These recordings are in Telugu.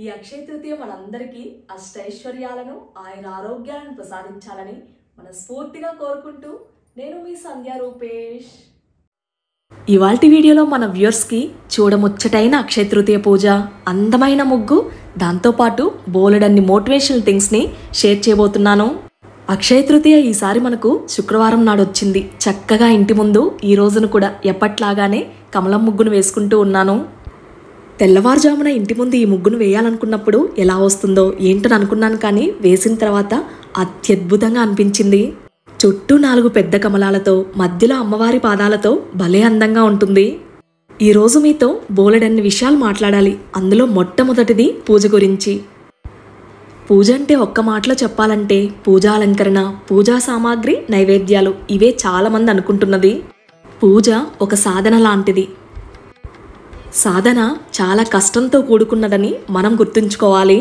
ఈ అక్షయ తృతీయ మనందరికీ అష్టైశ్వర్యాలను ఆయన ఆరోగ్యాలను ప్రసాదించాలని మనస్ఫూర్తిగా కోరుకుంటూ నేను మీ సంధ్యా రూపేష్. ఇవాల్టి వీడియోలో మన వ్యూవర్స్కి చూడముచ్చటైన అక్షయ తృతీయ పూజ, అందమైన ముగ్గు, దాంతోపాటు బోలెడన్ని మోటివేషనల్ థింగ్స్ని షేర్ చేయబోతున్నాను. అక్షయ తృతీయ ఈసారి మనకు శుక్రవారం నాడు వచ్చింది. చక్కగా ఇంటి ముందు ఈ రోజును కూడా ఎప్పట్లాగానే కమలం ముగ్గును వేసుకుంటూ ఉన్నాను. తెల్లవారుజామున ఇంటి ముందు ఈ ముగ్గును వేయాలనుకున్నప్పుడు ఎలా వస్తుందో ఏంటని అనుకున్నాను, కానీ వేసిన తర్వాత అత్యద్భుతంగా అనిపించింది. చుట్టూ 4 పెద్ద కమలాలతో మధ్యలో అమ్మవారి పాదాలతో భలే అందంగా ఉంటుంది. ఈరోజు మీతో బోలెడన్ని విషయాలు మాట్లాడాలి. అందులో మొట్టమొదటిది పూజ గురించి. పూజ అంటే ఒక్క మాటలో చెప్పాలంటే పూజా అలంకరణ, పూజా సామాగ్రి, నైవేద్యాలు, ఇవే చాలామంది అనుకుంటున్నది. పూజ ఒక సాధన లాంటిది. సాధన చాలా కష్టంతో కూడుకున్నదని మనం గుర్తుంచుకోవాలి.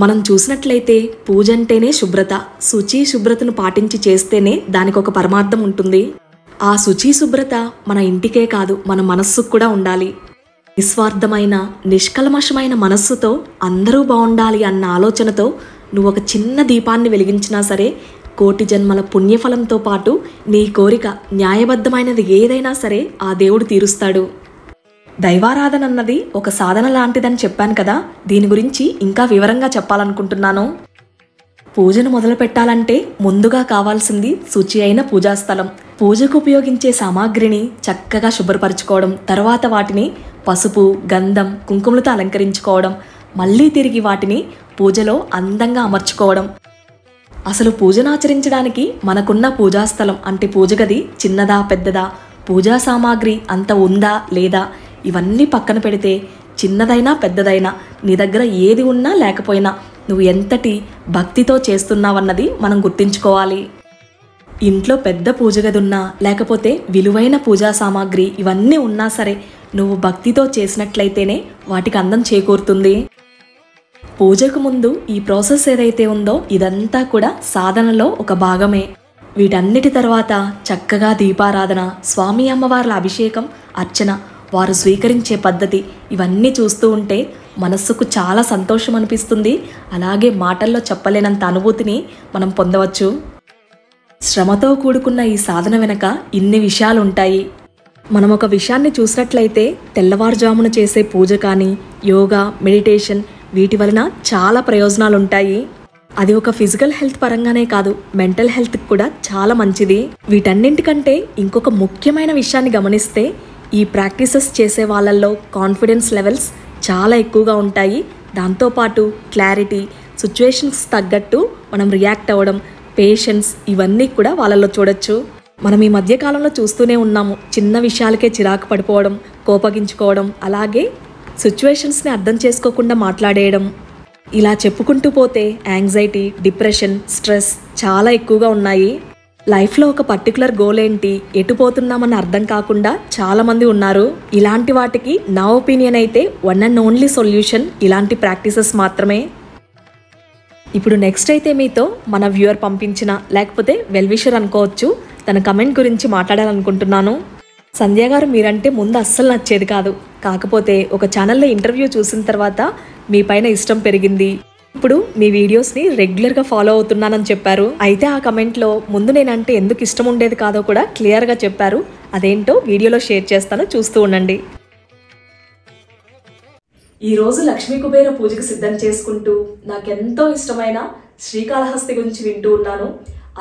మనం చూసినట్లయితే పూజ అంటేనే శుభ్రత. శుచి శుభ్రతను పాటించి చేస్తేనే దానికి ఒక పరమార్థం ఉంటుంది. ఆ శుచి శుభ్రత మన ఇంటికే కాదు, మన మనస్సుకు కూడా ఉండాలి. నిస్వార్థమైన నిష్కల్మషమైన మనస్సుతో అందరూ బాగుండాలి అన్న ఆలోచనతో నువ్వు ఒక చిన్న దీపాన్ని వెలిగించినా సరే కోటి జన్మల పుణ్యఫలంతో పాటు నీ కోరిక న్యాయబద్ధమైనది ఏదైనా సరే ఆ దేవుడు తీరుస్తాడు. దైవారాధన అన్నది ఒక సాధన లాంటిదని చెప్పాను కదా, దీని గురించి ఇంకా వివరంగా చెప్పాలనుకుంటున్నాను. పూజను మొదలు పెట్టాలంటే ముందుగా కావాల్సింది శుచి అయిన పూజాస్థలం. పూజకు ఉపయోగించే సామాగ్రిని చక్కగా శుభ్రపరచుకోవడం, తర్వాత వాటిని పసుపు, గంధం, కుంకుమలతో అలంకరించుకోవడం, మళ్ళీ తిరిగి వాటిని పూజలో అందంగా అమర్చుకోవడం. అసలు పూజను ఆచరించడానికి మనకున్న పూజాస్థలం అంటే పూజ గది చిన్నదా పెద్దదా, పూజా సామాగ్రి అంత ఉందా లేదా, ఇవన్నీ పక్కన పెడితే చిన్నదైనా పెద్దదైనా నీ దగ్గర ఏది ఉన్నా లేకపోయినా నువ్వు ఎంతటి భక్తితో చేస్తున్నావన్నది మనం గుర్తించుకోవాలి. ఇంట్లో పెద్ద పూజ గది ఉన్నా లేకపోతే విలువైన పూజా సామాగ్రి ఇవన్నీ ఉన్నా సరే నువ్వు భక్తితో చేసినట్లయితేనే వాటికి అందం చేకూరుతుంది. పూజకు ముందు ఈ ప్రాసెస్ ఏదైతే ఉందో ఇదంతా కూడా సాధనలో ఒక భాగమే. వీటన్నిటి తర్వాత చక్కగా దీపారాధన, స్వామి అమ్మవార్ల అభిషేకం, అర్చన, వారు స్వీకరించే పద్ధతి, ఇవన్నీ చూస్తూ ఉంటే మనస్సుకు చాలా సంతోషం అనిపిస్తుంది. అలాగే మాటల్లో చెప్పలేనంత అనుభూతిని మనం పొందవచ్చు. శ్రమతో కూడుకున్న ఈ సాధన వెనక ఇన్ని విషయాలు ఉంటాయి. మనం ఒక విషయాన్ని చూసినట్లయితే తెల్లవారుజామున చేసే పూజ కానీ, యోగా, మెడిటేషన్, వీటి వలన చాలా ప్రయోజనాలు ఉంటాయి. అది ఒక ఫిజికల్ హెల్త్ పరంగానే కాదు, మెంటల్ హెల్త్కి కూడా చాలా మంచిది. వీటన్నింటికంటే ఇంకొక ముఖ్యమైన విషయాన్ని గమనిస్తే ఈ ప్రాక్టీసెస్ చేసే వాళ్ళల్లో కాన్ఫిడెన్స్ లెవెల్స్ చాలా ఎక్కువగా ఉంటాయి. దాంతోపాటు క్లారిటీ, సిచ్యువేషన్స్ తగ్గట్టు మనం రియాక్ట్ అవ్వడం, పేషెన్స్, ఇవన్నీ కూడా వాళ్ళల్లో చూడొచ్చు. మనం ఈ మధ్యకాలంలో చూస్తూనే ఉన్నాము, చిన్న విషయాలకే చిరాకు పడిపోవడం, కోపగించుకోవడం, అలాగే సిచ్యువేషన్స్ని అర్థం చేసుకోకుండా మాట్లాడేయడం, ఇలా చెప్పుకుంటూ పోతే యాంగ్జైటీ, డిప్రెషన్, స్ట్రెస్ చాలా ఎక్కువగా ఉన్నాయి. లైఫ్లో ఒక పర్టికులర్ గోల్ ఏంటి, ఎటు పోతున్నామని అర్థం కాకుండా చాలామంది ఉన్నారు. ఇలాంటి వాటికి నా ఒపీనియన్ అయితే వన్ అండ్ ఓన్లీ సొల్యూషన్ ఇలాంటి ప్రాక్టీసెస్ మాత్రమే. ఇప్పుడు నెక్స్ట్ అయితే మీతో మన వ్యూవర్ పంపించిన, లేకపోతే వెల్విషర్ అనుకోవచ్చు, తన కమెంట్ గురించి మాట్లాడాలనుకుంటున్నాను. సంధ్య గారు మీరంటే ముందు అస్సలు నచ్చేది కాదు, కాకపోతే ఒక ఛానల్లో ఇంటర్వ్యూ చూసిన తర్వాత మీ పైన ఇష్టం పెరిగింది. ఇప్పుడు మీ వీడియోస్ని రెగ్యులర్గా ఫాలో అవుతున్నానని చెప్పారు. అయితే ఆ కమెంట్లో ముందు నేనంటే ఎందుకు ఇష్టం ఉండేది కాదో కూడా క్లియర్గా చెప్పారు. అదేంటో వీడియోలో షేర్ చేస్తాను, చూస్తూ ఉండండి. ఈరోజు లక్ష్మీ కుబేర పూజకు సిద్ధం చేసుకుంటూ నాకెంతో ఇష్టమైన శ్రీకాళహస్తి గురించి వింటూ ఉన్నాను.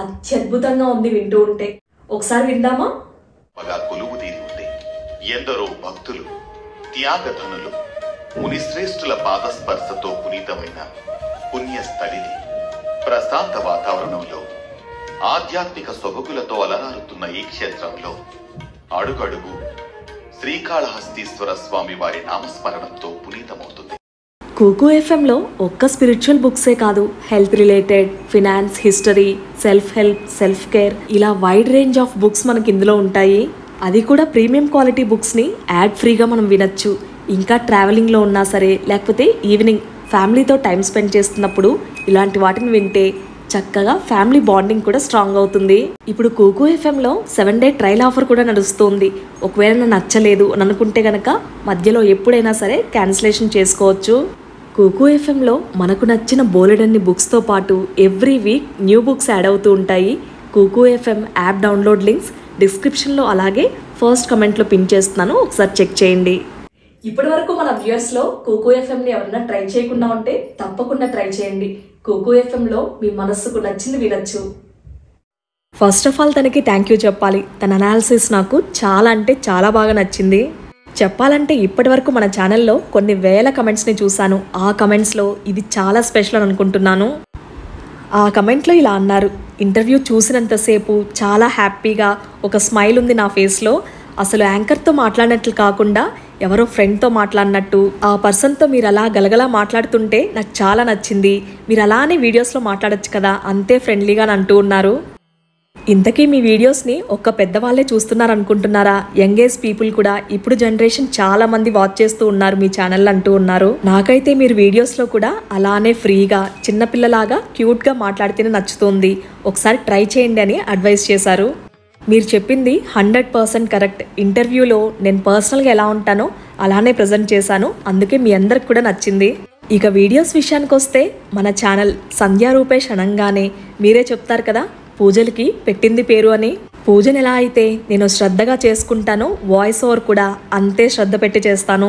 అత్యద్భుతంగా ఉంది వింటూ ఉంటే. ఒకసారి విందామా? ఎందరో భక్తులు, త్యాగధనులు, మునిశ్రేష్ఠుల పాదస్పర్శతో పునీతమైన పుణ్యస్థలిని ప్రశాంత వాతావరణంలో ఆధ్యాత్మిక సొబగులతో అలరారుతున్న ఈ క్షేత్రంలో అడుగడుగు శ్రీకాళహస్తీశ్వర స్వామి వారి నామస్మరణంతో పునీతమవుతుంది. కుకు ఎఫ్ఎంలో ఒక్క స్పిరిచువల్ బుక్సే కాదు, health related, finance, history, self help, self care, ఇలా వైడ్ రేంజ్ ఆఫ్ బుక్స్ మనకి ఇందులో ఉంటాయి. అది కూడా ప్రీమియం క్వాలిటీ బుక్స్ని యాడ్ ఫ్రీగా మనం వినొచ్చు. ఇంకా ట్రావెలింగ్లో ఉన్నా సరే, లేకపోతే ఈవినింగ్ ఫ్యామిలీతో టైం స్పెండ్ చేస్తున్నప్పుడు ఇలాంటి వాటిని వింటే చక్కగా ఫ్యామిలీ బాండింగ్ కూడా స్ట్రాంగ్ అవుతుంది. ఇప్పుడు కుకు ఎఫ్ఎంలో 7 day ట్రయల్ ఆఫర్ కూడా నడుస్తుంది. ఒకవేళ నచ్చలేదు అని అనుకుంటే గనక మధ్యలో ఎప్పుడైనా సరే క్యాన్సిలేషన్ చేసుకోవచ్చు. కుకు ఎఫ్ఎంలో మనకు నచ్చిన బోలెడన్ని బుక్స్తో పాటు every week new books add అవుతూ ఉంటాయి. Kuku FM app download links డిస్క్రిప్షన్లో అలాగే ఫస్ట్ కమెంట్లో పిన్ చేస్తున్నాను, ఒకసారి చెక్ చేయండి. ఇప్పటి వరకు మన వ్యూయర్స్లో కుకు ఎఫ్ఎంని ఎవరైనా ట్రై చేయకుండా ఉంటే తప్పకుండా ట్రై చేయండి. కుకు ఎఫ్ఎంలో మీ మనస్సుకు నచ్చింది వినొచ్చు. ఫస్ట్ ఆఫ్ ఆల్ తనకి థ్యాంక్ యూ చెప్పాలి. తన అనాలిసిస్ నాకు చాలా అంటే చాలా బాగా నచ్చింది. చెప్పాలంటే ఇప్పటి వరకు మన ఛానల్లో కొన్ని వేల కమెంట్స్ని చూశాను. ఆ కమెంట్స్లో ఇది చాలా స్పెషల్ అని అనుకుంటున్నాను. ఆ కమెంట్లో ఇలా అన్నారు: ఇంటర్వ్యూ చూసినంతసేపు చాలా హ్యాపీగా ఒక స్మైల్ ఉంది నా ఫేస్లో. అసలు యాంకర్తో మాట్లాడినట్లు కాకుండా ఎవరో ఫ్రెండ్తో మాట్లాడినట్టు, ఆ పర్సన్తో మీరు అలా గలగలా మాట్లాడుతుంటే నాకు చాలా నచ్చింది. మీరు అలానే వీడియోస్లో మాట్లాడొచ్చు కదా, అంతే ఫ్రెండ్లీగా అని అంటూ ఉన్నారు. ఇంతకీ మీ వీడియోస్ని ఒక్క పెద్దవాళ్ళే చూస్తున్నారు అనుకుంటున్నారా? యంగ్ ఏజ్ పీపుల్ కూడా ఇప్పుడు జనరేషన్ చాలా మంది వాచ్ చేస్తూ ఉన్నారు మీ ఛానల్ అంటూ ఉన్నారు. నాకైతే మీరు వీడియోస్లో కూడా అలానే ఫ్రీగా చిన్నపిల్లలాగా క్యూట్గా మాట్లాడితేనే నచ్చుతుంది. ఒకసారి ట్రై చేయండి అని అడ్వైస్ చేశారు. మీరు చెప్పింది 100% కరెక్ట్. ఇంటర్వ్యూలో నేను పర్సనల్గా ఎలా ఉంటానో అలానే ప్రజెంట్ చేశాను, అందుకే మీ అందరికి కూడా నచ్చింది. ఇక వీడియోస్ విషయానికి వస్తే మన ఛానల్ సంధ్యా రూపేష్ అనగానే మీరే చెప్తారు కదా పూజలకి పెట్టింది పేరు అని. పూజను ఎలా అయితే నేను శ్రద్ధగా చేసుకుంటానో వాయిస్ ఓవర్ కూడా అంతే శ్రద్ధ పెట్టి చేస్తాను.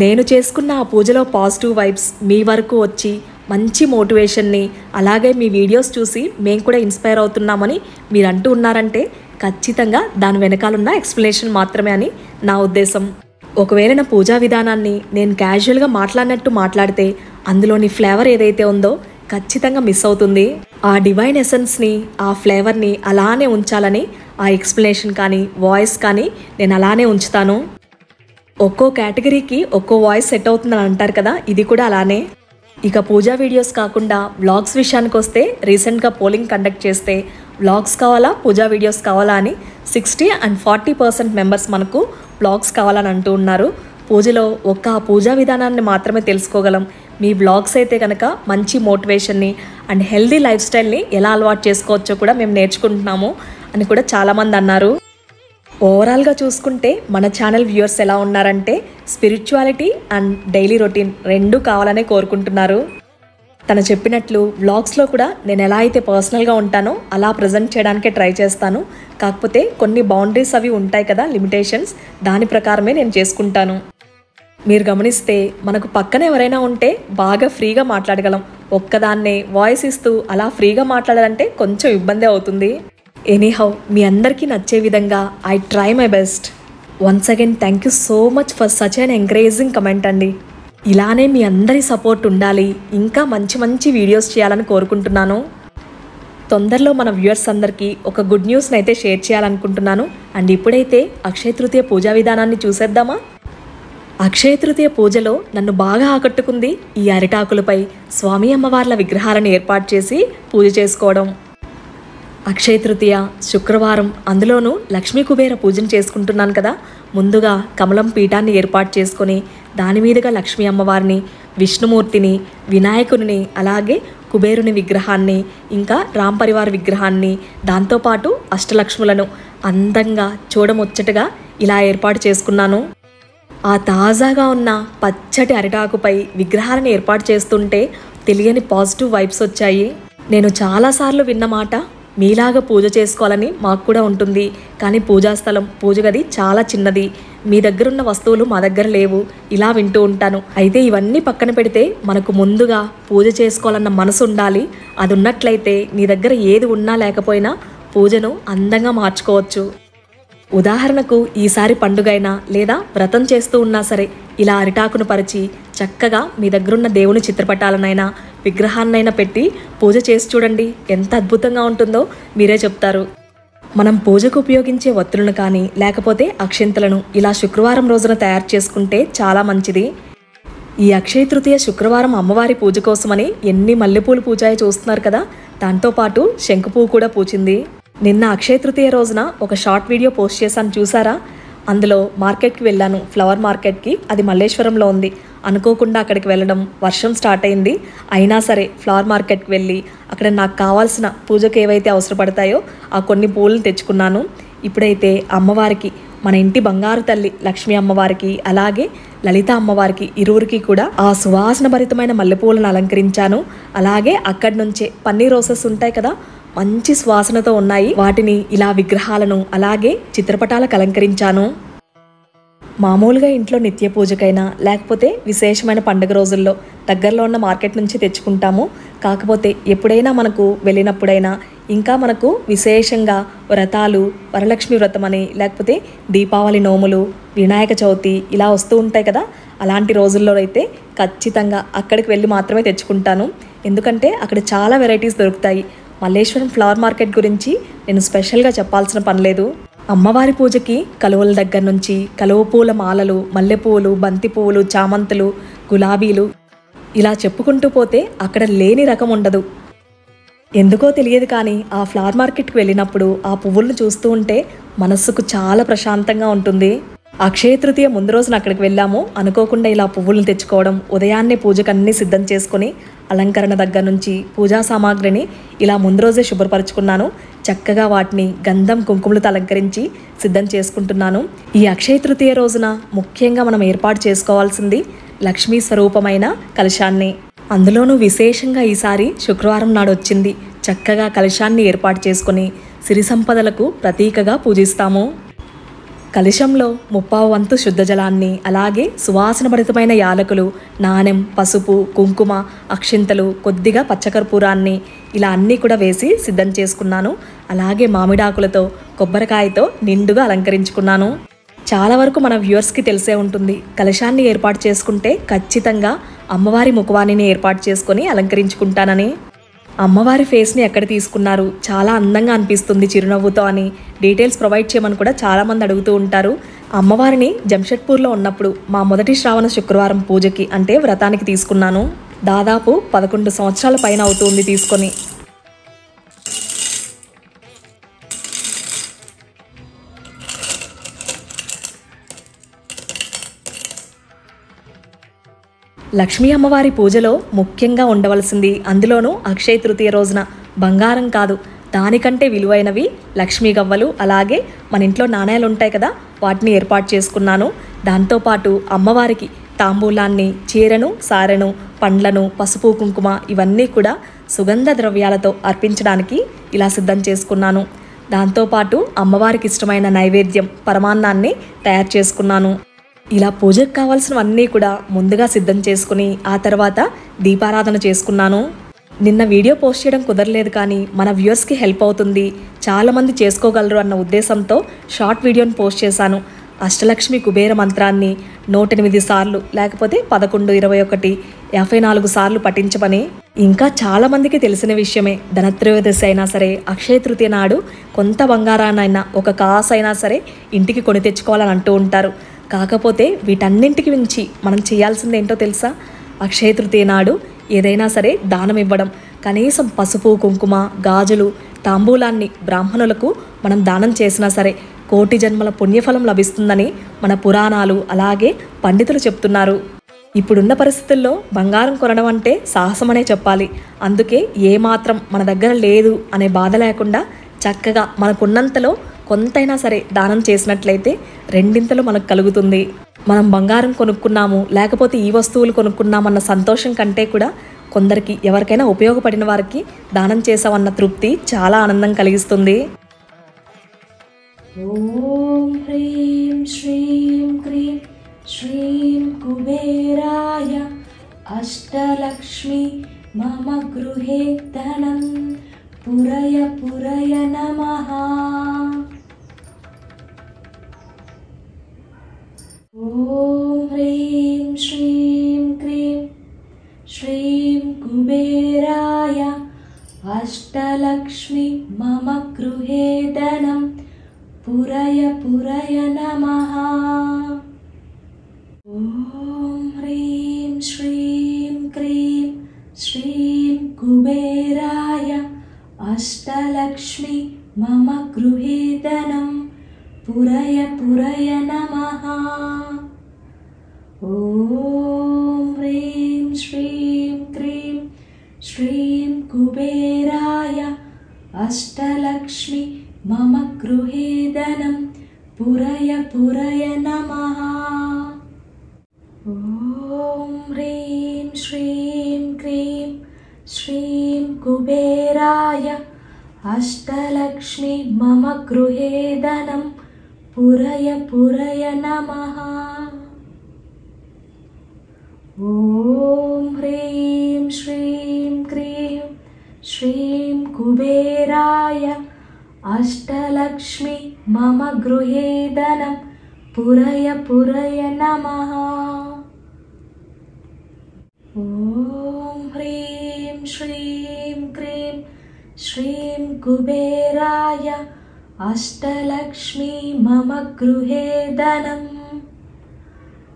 నేను చేసుకున్న ఆ పూజలో పాజిటివ్ వైబ్స్ మీ వరకు వచ్చి మంచి మోటివేషన్ని, అలాగే మీ వీడియోస్ చూసి మేము కూడా ఇన్స్పైర్ అవుతున్నామని మీరు అంటూ ఉన్నారంటే ఖచ్చితంగా దాని వెనకాలన్న ఎక్స్ప్లెనేషన్ మాత్రమే అని నా ఉద్దేశం. ఒకవేళ నా పూజా విధానాన్ని నేను క్యాజువల్గా మాట్లాడినట్టు మాట్లాడితే అందులోని ఫ్లేవర్ ఏదైతే ఉందో ఖచ్చితంగా మిస్ అవుతుంది. ఆ డివైన్ ఎసెన్స్ని, ఆ ఫ్లేవర్ని అలానే ఉంచాలని ఆ ఎక్స్ప్లెనేషన్ కానీ వాయిస్ కానీ నేను అలానే ఉంచుతాను. ఒక్కో కేటగిరీకి ఒక్కో వాయిస్ సెట్ అవుతుందని అంటారు కదా, ఇది కూడా అలానే. ఇక పూజా వీడియోస్ కాకుండా వ్లాగ్స్ విషయానికి వస్తే రీసెంట్గా పోలింగ్ కండక్ట్ చేస్తే వ్లాగ్స్ కావాలా పూజా వీడియోస్ కావాలా అని 60 and 40% మెంబర్స్ మనకు వ్లాగ్స్ కావాలని అంటూ ఉన్నారు. పూజలో ఒక్క పూజా విధానాన్ని మాత్రమే తెలుసుకోగలం. మీ వ్లాగ్స్ అయితే కనుక మంచి మోటివేషన్ని అండ్ హెల్దీ లైఫ్ స్టైల్ని ఎలా అలవాటు చేసుకోవచ్చో కూడా మేము నేర్చుకుంటున్నాము అని కూడా చాలామంది అన్నారు. ఓవరాల్గా చూసుకుంటే మన ఛానల్ వ్యూవర్స్ ఎలా ఉన్నారంటే స్పిరిచువాలిటీ అండ్ డైలీ రొటీన్ రెండూ కావాలనే కోరుకుంటున్నారు. తను చెప్పినట్లు వ్లాగ్స్లో కూడా నేను ఎలా అయితే పర్సనల్గా ఉంటానో అలా ప్రజెంట్ చేయడానికే ట్రై చేస్తాను. కాకపోతే కొన్ని బౌండరీస్ అవి ఉంటాయి కదా, లిమిటేషన్స్, దాని ప్రకారమే నేను చేసుకుంటాను. మీరు గమనిస్తే మనకు పక్కన ఎవరైనా ఉంటే బాగా ఫ్రీగా మాట్లాడగలం. ఒక్కదాన్నే వాయిస్ ఇస్తూ అలా ఫ్రీగా మాట్లాడాలంటే కొంచెం ఇబ్బంది అవుతుంది. ఎనీహౌ మీ అందరికీ నచ్చే విధంగా I try my best. Once again thank you so much for such an encouraging comment అండి. ఇలానే మీ అందరి సపోర్ట్ ఉండాలి, ఇంకా మంచి మంచి వీడియోస్ చేయాలని కోరుకుంటున్నాను. తొందరలో మన వ్యూవర్స్ అందరికీ ఒక గుడ్ న్యూస్ని అయితే షేర్ చేయాలనుకుంటున్నాను. అండ్ ఇప్పుడైతే అక్షయ తృతీయ పూజా విధానాన్ని చూసేద్దామా? అక్షయ తృతీయ పూజలో నన్ను బాగా ఆకట్టుకుంది ఈ అరిటాకులపై స్వామి అమ్మవార్ల విగ్రహాలను ఏర్పాటు చేసి పూజ చేసుకోవడం. అక్షయ తృతీయ శుక్రవారం, అందులోనూ లక్ష్మీ కుబేర పూజను చేసుకుంటున్నాను కదా. ముందుగా కమలం పీఠాన్ని ఏర్పాటు చేసుకొని దాని మీదుగా లక్ష్మీ అమ్మవారిని, విష్ణుమూర్తిని, వినాయకుని, అలాగే కుబేరుని విగ్రహాన్ని, ఇంకా రామ్ పరివార్ విగ్రహాన్ని, దాంతోపాటు అష్టలక్ష్ములను అందంగా చూడముచ్చటగా ఇలా ఏర్పాటు చేసుకున్నాను. ఆ తాజాగా ఉన్న పచ్చటి అరిటాకుపై విగ్రహాలను ఏర్పాటు చేస్తుంటే తెలియని పాజిటివ్ వైబ్స్ వచ్చాయి. నేను చాలాసార్లు విన్న మాట, మీలాగా పూజ చేసుకోవాలని మాకు కూడా ఉంటుంది, కానీ పూజా స్థలం, పూజ గది చాలా చిన్నది, మీ దగ్గర ఉన్న వస్తువులు మా దగ్గర లేవు, ఇలా వింటూ ఉంటాను. అయితే ఇవన్నీ పక్కన పెడితే మనకు ముందుగా పూజ చేసుకోవాలన్న మనసు ఉండాలి. అది ఉన్నట్లయితే నీ దగ్గర ఏది ఉన్నా లేకపోయినా పూజను అందంగా మార్చుకోవచ్చు. ఉదాహరణకు ఈసారి పండుగైనా లేదా వ్రతం చేస్తూ ఉన్నా సరే ఇలా అరిటాకును పరిచి చక్కగా మీ దగ్గరున్న దేవుని చిత్రపటాలనైనా విగ్రహాన్నైనా పెట్టి పూజ చేసి చూడండి, ఎంత అద్భుతంగా ఉంటుందో మీరే చెప్తారు. మనం పూజకు ఉపయోగించే ఒత్తులను కానీ లేకపోతే అక్షింతలను ఇలా శుక్రవారం రోజున తయారు చేసుకుంటే చాలా మంచిది. ఈ అక్షయ తృతీయ శుక్రవారం అమ్మవారి పూజ కోసమని ఎన్ని మల్లెపూలు పూజాయి చూస్తున్నారు కదా, దాంతోపాటు శంకుపువ్వు కూడా పూచింది. నిన్న అక్షయ తృతీయ రోజున ఒక షార్ట్ వీడియో పోస్ట్ చేశాను, చూసారా? అందులో మార్కెట్కి వెళ్ళాను, ఫ్లవర్ మార్కెట్కి. అది మల్లేశ్వరంలో ఉంది. అనుకోకుండా అక్కడికి వెళ్ళడం, వర్షం స్టార్ట్ అయింది. అయినా సరే ఫ్లవర్ మార్కెట్కి వెళ్ళి అక్కడ నాకు కావాల్సిన పూజకు ఏవైతే అవసరపడతాయో ఆ కొన్ని పూలను తెచ్చుకున్నాను. ఇప్పుడైతే అమ్మవారికి మన ఇంటి బంగారు తల్లి లక్ష్మీ అమ్మవారికి అలాగే లలిత అమ్మవారికి ఇరువురికి కూడా ఆ సువాసన భరితమైన మల్లెపూలను అలంకరించాను. అలాగే అక్కడి నుంచే పన్నీర్ రోసెస్ ఉంటాయి కదా, మంచి సువాసనతో ఉన్నాయి. వాటిని ఇలా విగ్రహాలను అలాగే చిత్రపటాలకు అలంకరించాను. మామూలుగా ఇంట్లో నిత్య పూజకైనా లేకపోతే విశేషమైన పండుగ రోజుల్లో దగ్గరలో ఉన్న మార్కెట్ నుంచి తెచ్చుకుంటాము. కాకపోతే ఎప్పుడైనా మనకు వెళ్ళినప్పుడైనా ఇంకా మనకు విశేషంగా వ్రతాలు, వరలక్ష్మి వ్రతం అని లేకపోతే దీపావళి నోములు, వినాయక చవితి ఇలా వస్తూ ఉంటాయి కదా, అలాంటి రోజుల్లో అయితే ఖచ్చితంగా అక్కడికి వెళ్ళి మాత్రమే తెచ్చుకుంటాను. ఎందుకంటే అక్కడ చాలా వెరైటీస్ దొరుకుతాయి. మల్లేశ్వరం ఫ్లవర్ మార్కెట్ గురించి నేను స్పెషల్గా చెప్పాల్సిన పని లేదు. అమ్మవారి పూజకి కలువల దగ్గర నుంచి కలువ పూల మాలలు, మల్లెపూలు, బంతి పువ్వులు, చామంతులు, గులాబీలు ఇలా చెప్పుకుంటూ పోతే అక్కడ లేని రకం ఉండదు. ఎందుకో తెలియదు కానీ ఆ ఫ్లవర్ మార్కెట్కి వెళ్ళినప్పుడు ఆ పువ్వులను చూస్తూ ఉంటే మనస్సుకు చాలా ప్రశాంతంగా ఉంటుంది. అక్షయ తృతీయ ముందు రోజున అక్కడికి వెళ్ళాము. అనుకోకుండా ఇలా పువ్వులను తెచ్చుకోవడం, ఉదయాన్నే పూజకు అన్నీ సిద్ధం చేసుకుని అలంకరణ దగ్గర నుంచి పూజా సామాగ్రిని ఇలా ముందు రోజే శుభ్రపరుచుకున్నాను. చక్కగా వాటిని గంధం కుంకుమలతో అలంకరించి సిద్ధం చేసుకుంటున్నాను. ఈ అక్షయ తృతీయ రోజున ముఖ్యంగా మనం ఏర్పాటు చేసుకోవాల్సింది లక్ష్మీ స్వరూపమైన కలశాన్ని. అందులోనూ విశేషంగా ఈసారి శుక్రవారం నాడు వచ్చింది. చక్కగా కలశాన్ని ఏర్పాటు చేసుకుని సిరి సంపదలకు ప్రతీకగా పూజిస్తాము. కలశంలో 30వ వంతు శుద్ధ జలాన్ని అలాగే సువాసన భరితమైన యాలకులు, నాణెం, పసుపు, కుంకుమ, అక్షింతలు, కొద్దిగా పచ్చకర్పూరాన్ని ఇలా అన్నీ కూడా వేసి సిద్ధం చేసుకున్నాను. అలాగే మామిడాకులతో కొబ్బరికాయతో నిండుగా అలంకరించుకున్నాను. చాలా వరకు మన వ్యూవర్స్కి తెలిసే ఉంటుంది, కలశాన్ని ఏర్పాటు చేసుకుంటే ఖచ్చితంగా అమ్మవారి ముఖవాణిని ఏర్పాటు చేసుకొని అలంకరించుకుంటానని. అమ్మవారి ఫేస్ని ఎక్కడ తీసుకున్నారు, చాలా అందంగా అనిపిస్తుంది చిరునవ్వుతో అని డీటెయిల్స్ ప్రొవైడ్ చేయమని కూడా చాలామంది అడుగుతూ ఉంటారు. అమ్మవారిని జంషెడ్పూర్లో ఉన్నప్పుడు మా మొదటి శ్రావణ శుక్రవారం పూజకి అంటే వ్రతానికి తీసుకున్నాను. దాదాపు 11 సంవత్సరాల పైన అవుతుంది తీసుకొని. లక్ష్మీ అమ్మవారి పూజలో ముఖ్యంగా ఉండవలసింది, అందులోనూ అక్షయ తృతీయ రోజున బంగారం కాదు దానికంటే విలువైనవి లక్ష్మీ గవ్వలు, అలాగే మన ఇంట్లో నాణేలు ఉంటాయి కదా, వాటిని ఏర్పాటు చేసుకున్నాను. దాంతోపాటు అమ్మవారికి తాంబూలాన్ని, చీరను, సారెను, పండ్లను, పసుపు, కుంకుమ ఇవన్నీ కూడా సుగంధ ద్రవ్యాలతో అర్పించడానికి ఇలా సిద్ధం చేసుకున్నాను. దాంతోపాటు అమ్మవారికి ఇష్టమైన నైవేద్యం పరమాన్నాన్ని తయారు చేసుకున్నాను. ఇలా పూజకు కావాల్సినవన్నీ కూడా ముందుగా సిద్ధం చేసుకుని ఆ తర్వాత దీపారాధన చేసుకున్నాను. నిన్న వీడియో పోస్ట్ చేయడం కుదరలేదు కానీ మన వ్యూవర్స్కి హెల్ప్ అవుతుంది, చాలామంది చేసుకోగలరు అన్న ఉద్దేశంతో షార్ట్ వీడియోని పోస్ట్ చేశాను. అష్టలక్ష్మి కుబేర మంత్రాన్ని 108 సార్లు లేకపోతే 11, 21, 54 సార్లు పఠించమని. ఇంకా చాలామందికి తెలిసిన విషయమే, ధనత్రయోదశి అయినా సరే అక్షయ తృతీయ నాడు కొంత బంగారాన్నైనా ఒక కాసు అయినా సరే ఇంటికి కొని తెచ్చుకోవాలని అంటూ ఉంటారు. కాకపోతే వీటన్నింటికి మించి మనం చేయాల్సింది ఏంటో తెలుసా? అక్షయ తృతీయ నాడు ఏదైనా సరే దానం ఇవ్వడం. కనీసం పసుపు, కుంకుమ, గాజులు, తాంబూలాన్ని బ్రాహ్మణులకు మనం దానం చేసినా సరే కోటి జన్మల పుణ్యఫలం లభిస్తుందని మన పురాణాలు అలాగే పండితులు చెప్తున్నారు. ఇప్పుడున్న పరిస్థితుల్లో బంగారం కొనడం అంటే సాహసమనే చెప్పాలి. అందుకే ఏమాత్రం మన దగ్గర లేదు అనే బాధ లేకుండా చక్కగా మనకున్నంతలో కొంతైనా సరే దానం చేసినట్లయితే రెండింతలు మనకు కలుగుతుంది. మనం బంగారం కొనుక్కున్నాము లేకపోతే ఈ వస్తువులు కొనుక్కున్నామన్న సంతోషం కంటే కూడా కొందరికి ఎవరికైనా ఉపయోగపడిన వారికి దానం చేసామన్న తృప్తి చాలా ఆనందం కలిగిస్తుంది. ఓం హ్రీం శ్రీం క్రీం శ్రీం కుబేరాయ అష్టలక్ష్మి మమ గృహే ధనం పురయ పురయ నమః. ఓం హ్రీం శ్రీం క్రీం శ్రీం కుబేరాయ అష్టలక్ష్మి మమ గృహే ధనం పురయ పురయ నమః. ఓం హ్రీం శ్రీం క్రీం శ్రీం కుబేరాయ అష్టలక్ష్మి మమ గృహే ధనం పురయ పురయ నమః. ఓం హ్రీం శ్రీం క్రీం శ్రీం కుబేరాయ అష్టలక్ష్మి మమ గృహే ధనం పురయ పురయ నమః. ఓం హ్రీం శ్రీం క్రీం శ్రీం కుబేరాయ అష్టలక్ష్మి మమ గృహే ధనం పురయ పురయ నమః. ఓం హ్రీం శ్రీం క్రీం శ్రీం కుబేరాయ అష్టలక్ష్మి మమ గృహే ధనం పురయ పురయ నమః. ఓం హ్రీం శ్రీం క్రీం శ్రీం కుబేరాయ అష్టలక్ష్మి మమ గృహే ధనం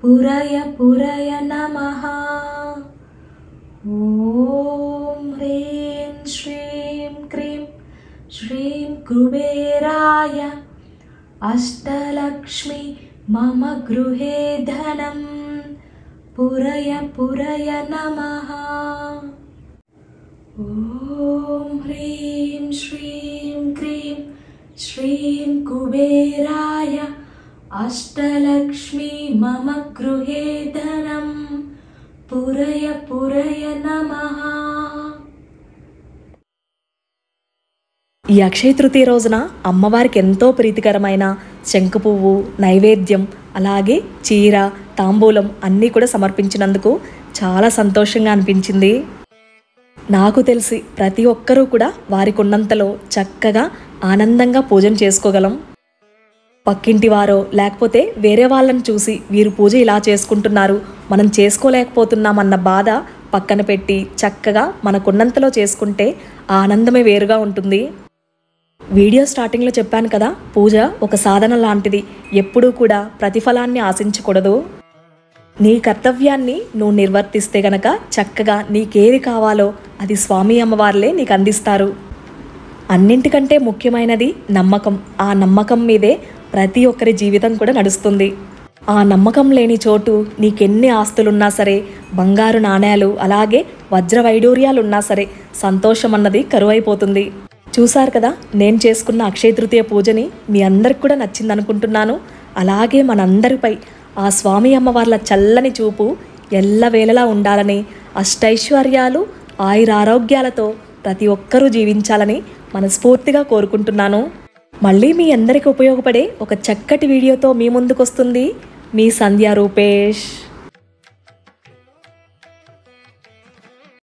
పురయ పురయ నమః. ఓం హ్రీం శ్రీం క్రీం శ్రీం కుబేరాయ అష్టలక్ష్మి మమ గృహే ధనం పురయ పురయ నమః. ఓం హ్రీం శ్రీం క్రీం శ్రీం కుబేరాయ అష్టలక్ష్మి మమ గృహే ధనం పురయ పురయ నమః. ఈ అక్షయ తృతీయ రోజున అమ్మవారికి ఎంతో ప్రీతికరమైన శంకు పువ్వు నైవేద్యం అలాగే చీర తాంబూలం అన్నీ కూడా సమర్పించినందుకు చాలా సంతోషంగా అనిపించింది. నాకు తెలిసి ప్రతి ఒక్కరూ కూడా వారికి ఉన్నంతలో చక్కగా ఆనందంగా పూజను చేసుకోగలం. పక్కింటి వారో లేకపోతే వేరే వాళ్ళని చూసి వీరు పూజ ఇలా చేసుకుంటున్నారు మనం చేసుకోలేకపోతున్నామన్న బాధ పక్కన పెట్టి చక్కగా మనకున్నంతలో చేసుకుంటే ఆ ఆనందమే వేరుగా ఉంటుంది. వీడియో స్టార్టింగ్లో చెప్పాను కదా, పూజ ఒక సాధన లాంటిది. ఎప్పుడూ కూడా ప్రతిఫలాన్ని ఆశించకూడదు. నీ కర్తవ్యాన్ని నువ్వు నిర్వర్తిస్తే గనక చక్కగా నీకేది కావాలో అది స్వామి అమ్మవార్లే నీకు అందిస్తారు. అన్నింటికంటే ముఖ్యమైనది నమ్మకం. ఆ నమ్మకం మీదే ప్రతి ఒక్కరి జీవితం కూడా నడుస్తుంది. ఆ నమ్మకం లేని చోటు నీకెన్ని ఆస్తులున్నా సరే, బంగారు నాణేలు అలాగే వజ్ర వైడూర్యాలు ఉన్నా సరే సంతోషం అన్నది కరువైపోతుంది. చూసారు కదా, నేను చేసుకున్న అక్షయ తృతీయ పూజని మీ అందరికి కూడా నచ్చిందనుకుంటున్నాను. అలాగే మనందరిపై ఆ స్వామి అమ్మవార్ల చల్లని చూపు ఎల్లవేళలా ఉండాలని, అష్టైశ్వర్యాలు ఆయురారోగ్యాలతో ప్రతి ఒక్కరూ జీవించాలని మనస్ఫూర్తిగా కోరుకుంటున్నాను. మళ్ళీ మీ అందరికీ ఉపయోగపడే ఒక చక్కటి వీడియోతో మీ ముందుకు వస్తుంది మీ సంధ్యా రూపేష్.